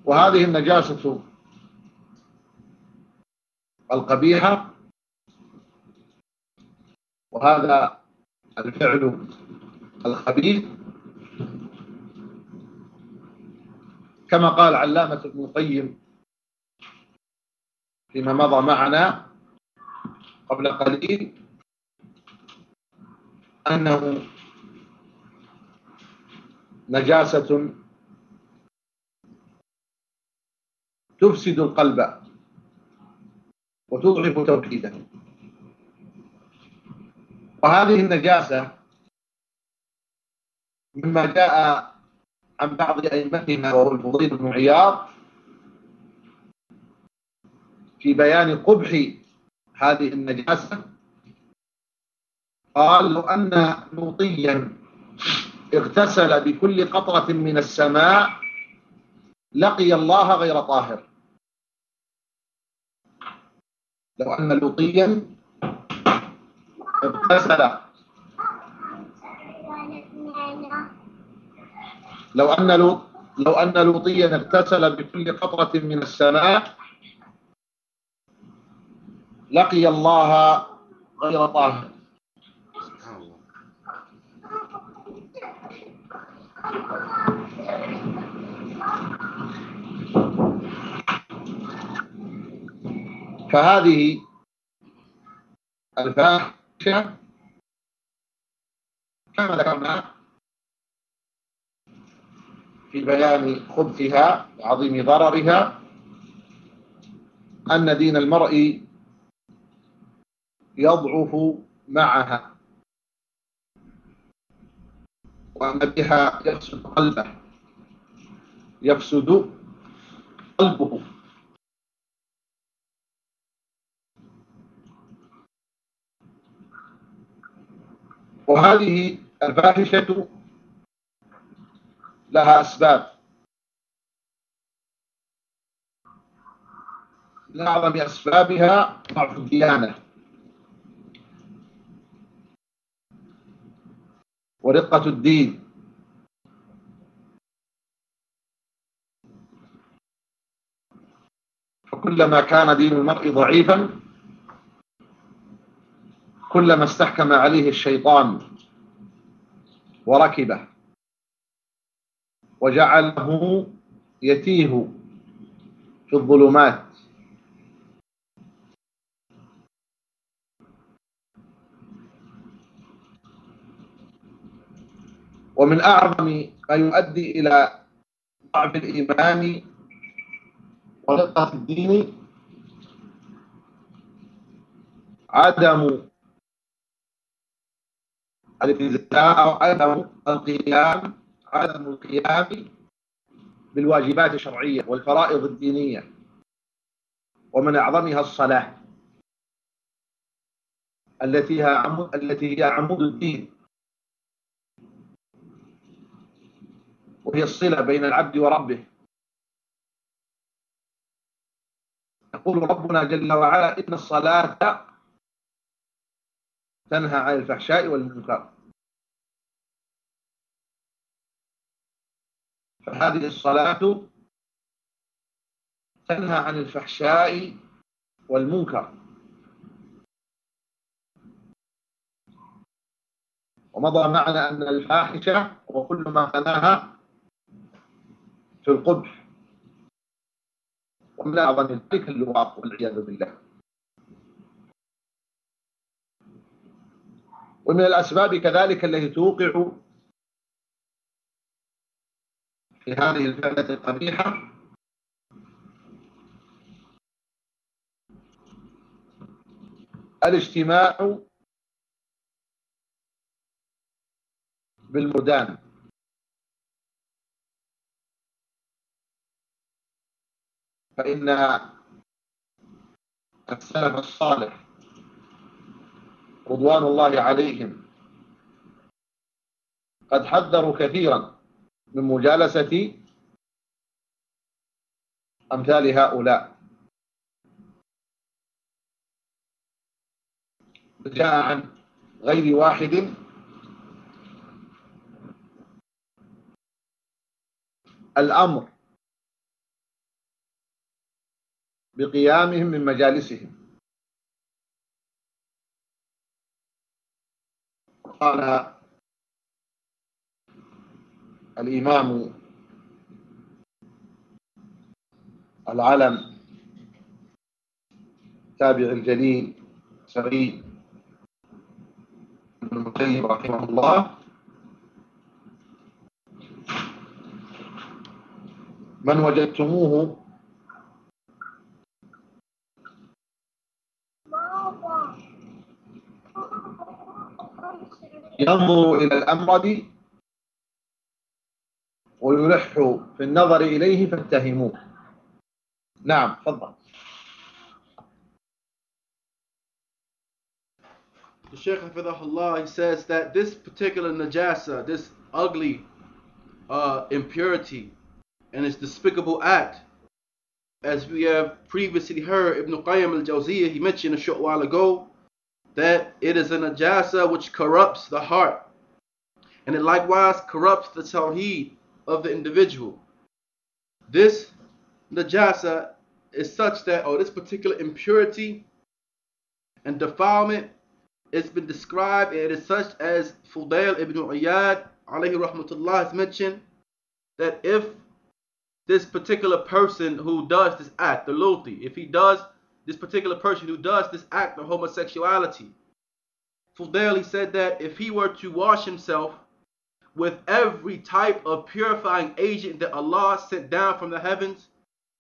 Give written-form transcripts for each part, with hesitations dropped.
وهذه النجاسة القبيحة وهذا الفعل الخبيث كما قال علامة ابن القيم فيما مضى معنا قبل قليل أنه نجاسة تفسد القلب وتضعف توحيده. وهذه النجاسة مما جاء عن بعض أئمتنا وهو الفضيل بن عياض في بيان قبح هذه النجاسة، قال: لو أن لوطيا اغتسل بكل قطرة من السماء لقي الله غير طاهر. لو أن لوطيا اغتسل لو أن لوطيا اغتسل بكل قطرة من السماء لقي الله غير طاهر. فهذه الفاحشة كما ذكرنا في بيان خبثها وعظيم ضررها أن دين المرء يضعف معها، وأن بها يفسد قلبه، يفسد قلبه. وهذه الفاحشة لها أسباب. من أعظم أسبابها ضعف الديانة ورقة الدين. فكلما كان دين المرء ضعيفا كلما استحكم عليه الشيطان وركبه وجعله يتيه في الظلمات. ومن أعظم ما يؤدي إلى ضعف الإيمان ورقة الدين عدم الالتزام أو عدم القيام بالواجبات الشرعية والفرائض الدينية، ومن أعظمها الصلاة التي هي عمود الدين، وهي الصلة بين العبد وربه. يقول ربنا جل وعلا: إن الصلاة تنهى عن الفحشاء والمنكر. فهذه الصلاة تنهى عن الفحشاء والمنكر. ومضى معنا أن الفاحشة وكل ما خلاها في القبح، ومن أعظم ذلك اللواط والعياذ بالله. ومن الأسباب كذلك التي توقع في هذه الفعلة القبيحة الاجتماع بالمردان. فإن السلف الصالح رضوان الله عليهم قد حذروا كثيرا من مجالسة أمثال هؤلاء. جاء عن غير واحد الأمر بقيامهم من مجالسهم. قال الإمام العلم التابع الجليل سعيد بن المسيب رحمه الله: من وجدتموه ينظر إلى الأمرد ويلح في النظر إليه فاتهموه. نعم، تفضل. The Shaykh Hafidhahullah, he says that this particular najasa, this ugly impurity and its despicable act, as we have previously heard, Ibn Qayyim al-Jawziyah, he mentioned a short while ago that it is a najasa which corrupts the heart, and it likewise corrupts the tawheed of the individual. This najasa is such that, or this particular impurity and defilement, it's been described, and it is such as Fudail ibn Iyad alayhi rahmatullah has mentioned, that if this particular person who does this act, the luti, if he does, this particular person who does this act of homosexuality, Fudail, he said that if he were to wash himself with every type of purifying agent that Allah sent down from the heavens,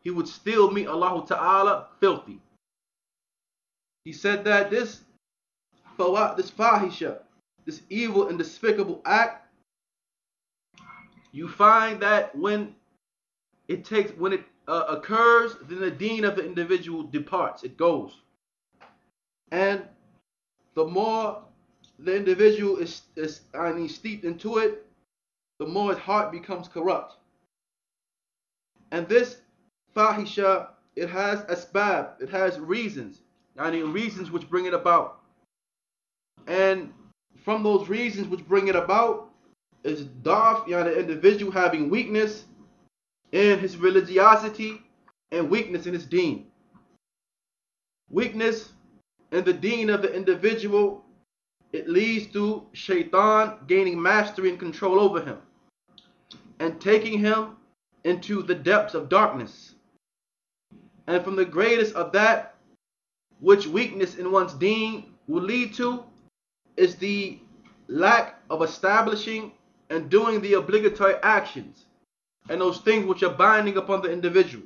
he would still meet Allah Ta'ala filthy. He said that this fahisha, this evil and despicable act, you find that when it occurs, then the deen of the individual departs, it goes. And the more the individual is steeped into it, the more his heart becomes corrupt. And this fahisha, it has asbab, it has reasons, reasons which bring it about. And from those reasons which bring it about is daf, the individual having weakness in his religiosity and weakness in his deen. Weakness in the deen of the individual, it leads to shaitan gaining mastery and control over him and taking him into the depths of darkness. And from the greatest of that which weakness in one's deen will lead to is the lack of establishing and doing the obligatory actions and those things which are binding upon the individual.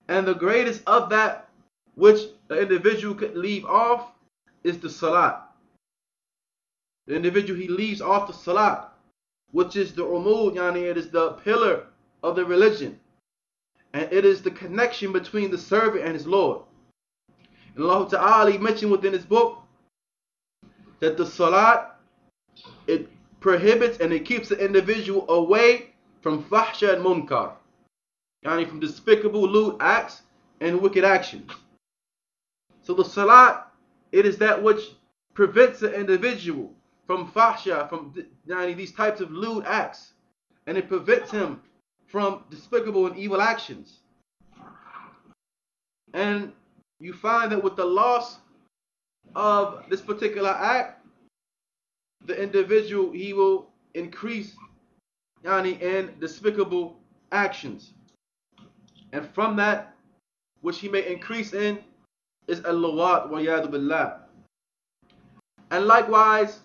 And the greatest of that which the individual could leave off is the salat. The individual, he leaves off the salat, which is the umud, it is the pillar of the religion, and it is the connection between the servant and his Lord. And Allah Ta'ala mentioned within his book that the salat, it prohibits and it keeps the individual away from fahsha and munkar, from despicable lewd acts and wicked actions. So the salat, it is that which prevents the individual from fahsha, from these types of lewd acts, and it prevents him from despicable and evil actions. And you find that with the loss of this particular act, the individual, he will increase in despicable actions. And from that which he may increase in is al-lawat wa yadu billah. And likewise,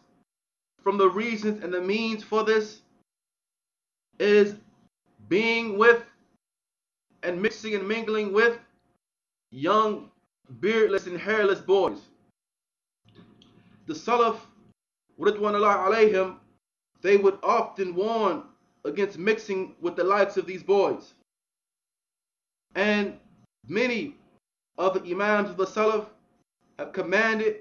from the reasons and the means for this is being with and mixing and mingling with young beardless and hairless boys. The Salaf, Ridwanullah alayhim, they would often warn against mixing with the likes of these boys. And many of the Imams of the Salaf have commanded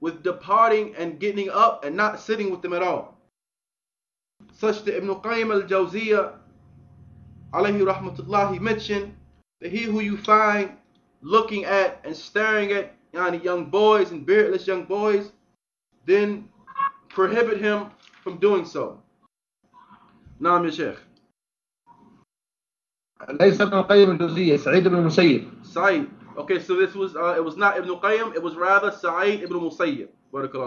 with departing and getting up and not sitting with them at all. Such that Ibn Qayyim al-Jawziyah alayhi rahmatullah, he mentioned that he who you find looking at and staring at young boys and beardless young boys, then prohibit him from doing so. Naam ya Shaykh. ليس ابن القيم الجوزية، سعيد بن المسيب. Sa'id. Okay, so this was it was not Ibn Qayyim, it was rather Sa'id ibn Musayyib. Barakallahu